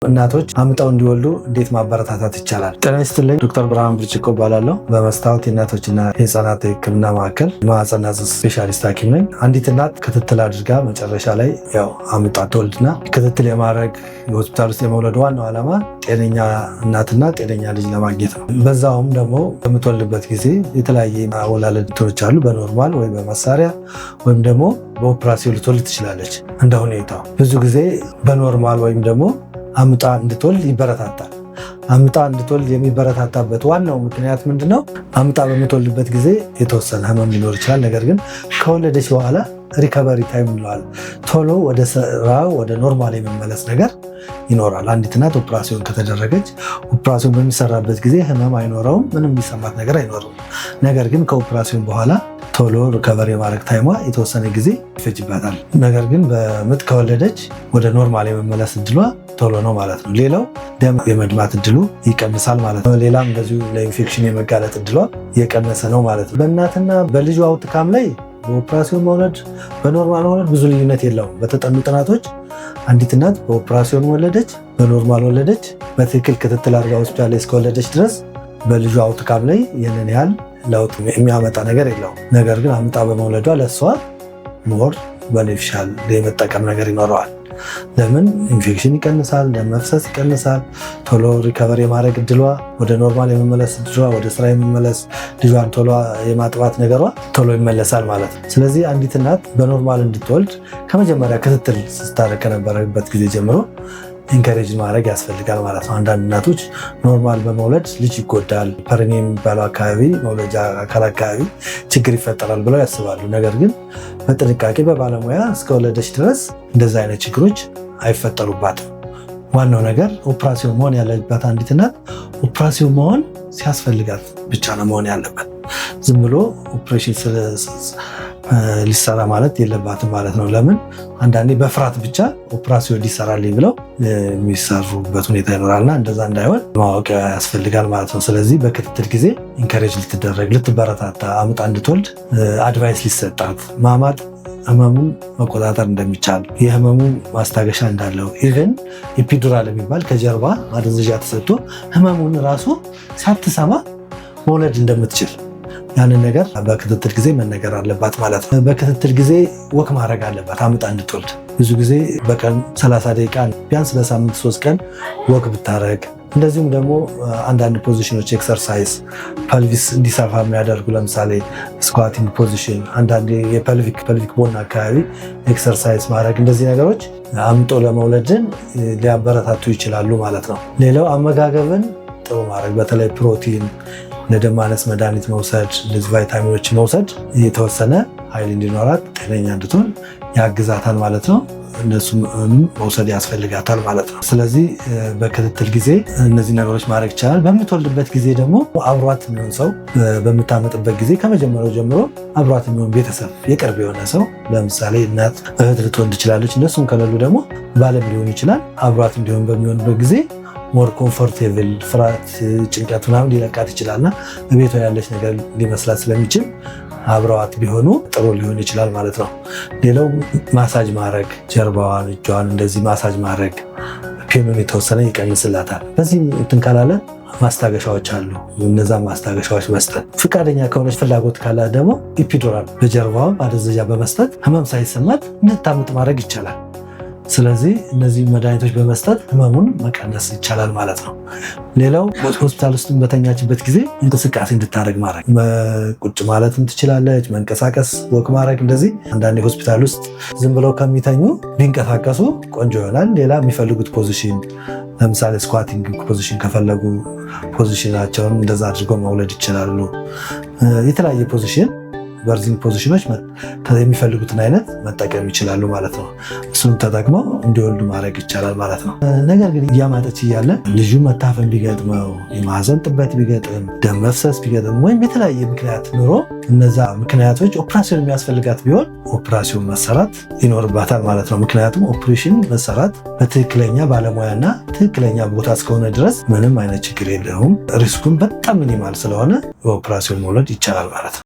እናቶች አምጠው እንዲወልዱ እንዴት ማበረታታት ይቻላል? ጤና ይስጥልኝ። ዶክተር ብርሃን ብርጭቆ እባላለሁ። በመስታወት የእናቶችና የህፃናት ሕክምና ማዕከል ማህፀንና ጽንስ ስፔሻሊስት ሐኪም ነኝ። አንዲት እናት ክትትል አድርጋ መጨረሻ ላይ አምጣ ትወልድና ክትትል የማድረግ የሆስፒታል ውስጥ የመውለድ ዋናው ዓላማ ጤነኛ እናትና ጤነኛ ልጅ ለማግኘት ነው። በዛውም ደግሞ በምትወልድበት ጊዜ የተለያየ አወላለድ እንትኖች አሉ። በኖርማል ወይም በመሳሪያ ወይም ደግሞ በኦፕራሲዮን ልትወልድ ትችላለች እንደ ሁኔታው። ብዙ ጊዜ በኖርማል ወይም ደግሞ አምጣ እንድትወልድ ይበረታታል። አምጣ እንድትወልድ የሚበረታታበት ዋናው ምክንያት ምንድነው? አምጣ በምትወልድበት ጊዜ የተወሰነ ህመም ሊኖር ይችላል። ነገር ግን ከወለደች በኋላ ሪከቨሪ ታይም እንለዋለን። ቶሎ ወደ ስራ ወደ ኖርማል የመመለስ ነገር ይኖራል። አንዲት እናት ኦፕራሲዮን ከተደረገች ኦፕራሲዮን በሚሰራበት ጊዜ ህመም አይኖረውም፣ ምንም የሚሰማት ነገር አይኖርም። ነገር ግን ከኦፕራሲዮን በኋላ ቶሎ ሪከቨሪ የማድረግ ታይሟ የተወሰነ ጊዜ ይፈጅባታል። ነገር ግን በምጥ ከወለደች ወደ ኖርማል የመመለስ እድሏ ቶሎ ነው ማለት ነው። ሌላው ደም የመድማት እድሉ ይቀንሳል ማለት ነው። ሌላም እንደዚሁ ለኢንፌክሽን የመጋለጥ እድሏ የቀነሰ ነው ማለት ነው። በእናትና በልጇ አውትካም ላይ በኦፕራሲዮን መውለድ በኖርማል መውለድ ብዙ ልዩነት የለውም። በተጠኑ ጥናቶች አንዲት እናት በኦፕራሲዮን ወለደች፣ በኖርማል ወለደች፣ በትክክል ክትትል አድርጋ ሆስፒታል ላይ እስከወለደች ድረስ በልጇ አውትካም ላይ ይህንን ያህል ለውጥ የሚያመጣ ነገር የለውም። ነገር ግን አምጣ በመውለዷ ለእሷ ሞር በኔፊሻል የመጠቀም ነገር ይኖረዋል። ለምን? ኢንፌክሽን ይቀንሳል፣ ደም መፍሰስ ይቀንሳል፣ ቶሎ ሪከቨሪ የማድረግ እድሏ ወደ ኖርማል የመመለስ እድሏ፣ ወደ ስራ የመመለስ ልጇን ቶሎ የማጥባት ነገሯ ቶሎ ይመለሳል ማለት ነው። ስለዚህ አንዲት እናት በኖርማል እንድትወልድ ከመጀመሪያ ክትትል ስታደርግ ከነበረበት ጊዜ ጀምሮ ኢንከሬጅ ማድረግ ያስፈልጋል ማለት ነው። አንዳንድ እናቶች ኖርማል በመውለድ ልጅ ይጎዳል፣ ፐሪኔ የሚባለው አካባቢ መውለጃ አካል አካባቢ ችግር ይፈጠራል ብለው ያስባሉ። ነገር ግን በጥንቃቄ በባለሙያ እስከወለደች ድረስ እንደዚህ አይነት ችግሮች አይፈጠሩባትም። ዋናው ነገር ኦፕራሲዮን መሆን ያለባት አንዲት እናት ኦፕራሲዮን መሆን ሲያስፈልጋት ብቻ ነው መሆን ያለበት። ዝም ብሎ ኦፕሬሽን ሊሰራ ማለት የለባትም ማለት ነው። ለምን? አንዳንዴ በፍርሃት ብቻ ኦፕራሲዮን ሊሰራልኝ ብለው የሚሰሩበት ሁኔታ ይኖራልና እንደዛ እንዳይሆን ማወቅ ያስፈልጋል ማለት ነው። ስለዚህ በክትትል ጊዜ ኢንከሬጅ ልትደረግ፣ ልትበረታታ፣ አምጣ እንድትወልድ አድቫይስ ሊሰጣት፣ ማማጥ ህመሙን መቆጣጠር እንደሚቻል፣ የህመሙ ማስታገሻ እንዳለው፣ ኢቨን ኢፒዱራል የሚባል ከጀርባ ማደንዘዣ ተሰጥቶ ህመሙን ራሱ ሳትሰማ መውለድ እንደምትችል ያንን ነገር በክትትል ጊዜ መነገር አለባት ማለት ነው። በክትትል ጊዜ ወክ ማድረግ አለባት አምጣ እንድትወልድ። ብዙ ጊዜ በቀን 30 ደቂቃ ቢያንስ በሳምንት 3 ቀን ወክ ብታረግ፣ እንደዚሁም ደግሞ አንዳንድ ፖዚሽኖች ኤክሰርሳይዝ ፐልቪስ እንዲሰፋ የሚያደርጉ ለምሳሌ ስኳቲንግ ፖዚሽን፣ አንዳንድ የፐልቪክ ቦን አካባቢ ኤክሰርሳይዝ ማድረግ፣ እንደዚህ ነገሮች አምጦ ለመውለድን ሊያበረታቱ ይችላሉ ማለት ነው። ሌላው አመጋገብን ጥሩ ማድረግ፣ በተለይ ፕሮቲን፣ ለደም ማነስ መድኃኒት መውሰድ፣ እንደዚህ ቫይታሚኖች መውሰድ የተወሰነ ኃይል እንዲኖራት ጤነኛ እንድትሆን ያግዛታል ማለት ነው። እነሱም መውሰድ ያስፈልጋታል ማለት ነው። ስለዚህ በክትትል ጊዜ እነዚህ ነገሮች ማድረግ ይቻላል። በምትወልድበት ጊዜ ደግሞ አብሯት የሚሆን ሰው፣ በምታመጥበት ጊዜ ከመጀመሪያው ጀምሮ አብሯት የሚሆን ቤተሰብ፣ የቅርብ የሆነ ሰው፣ ለምሳሌ እናት፣ እህት ልትሆን ትችላለች። እነሱም ከሌሉ ደግሞ ባለም ሊሆን ይችላል። አብሯት እንዲሆን በሚሆንበት ጊዜ ሞር ኮምፎርቴብል፣ ፍርሃት፣ ጭንቀት ምናምን ሊለቃት ይችላልና በቤቷ ያለች ነገር ሊመስላት ስለሚችል አብረዋት ቢሆኑ ጥሩ ሊሆን ይችላል ማለት ነው። ሌላው ማሳጅ ማድረግ፣ ጀርባዋን፣ እጇን እንደዚህ ማሳጅ ማድረግ ፔኑን የተወሰነ ይቀንስላታል። በዚህ እንትን ካላለ ማስታገሻዎች አሉ። እነዛ ማስታገሻዎች መስጠት፣ ፍቃደኛ ከሆነች ፍላጎት ካላት ደግሞ ኢፒዱራል በጀርባዋ ማደንዘዣ በመስጠት ህመም ሳይሰማት እንድታምጥ ማድረግ ይቻላል። ስለዚህ እነዚህ መድኃኒቶች በመስጠት ህመሙን መቀነስ ይቻላል ማለት ነው። ሌላው ሆስፒታል ውስጥ በተኛችበት ጊዜ እንቅስቃሴ እንድታደርግ ማድረግ፣ ቁጭ ማለትም ትችላለች፣ መንቀሳቀስ፣ ወክ ማድረግ። እንደዚህ አንዳንዴ ሆስፒታል ውስጥ ዝም ብለው ከሚተኙ ቢንቀሳቀሱ ቆንጆ ይሆናል። ሌላ የሚፈልጉት ፖዚሽን፣ ለምሳሌ ስኳቲንግ ፖዚሽን ከፈለጉ ፖዚሽናቸውን እንደዛ አድርገው መውለድ ይችላሉ። የተለያየ ፖዚሽን፣ በርዚንግ ፖዚሽኖች የሚፈልጉትን አይነት መጠቀም ይችላሉ ማለት ነው። እሱንም ተጠቅመው እንዲወልዱ ማድረግ ይቻላል ማለት ነው። ነገር ግን እያማጠች እያለ ልጁ መታፈን ቢገጥመው፣ የማህፀን ጥበት ቢገጥም፣ ደም መፍሰስ ቢገጥም ወይም የተለያየ ምክንያት ኑሮ እነዛ ምክንያቶች ኦፕራሲዮን የሚያስፈልጋት ቢሆን ኦፕራሲዮን መሰራት ይኖርባታል ማለት ነው። ምክንያቱም ኦፕሬሽን መሰራት በትክክለኛ ባለሙያና ትክክለኛ ቦታ እስከሆነ ድረስ ምንም አይነት ችግር የለውም። ሪስኩን በጣም ሚኒማል ስለሆነ በኦፕራሲዮን መውለድ ይቻላል ማለት ነው።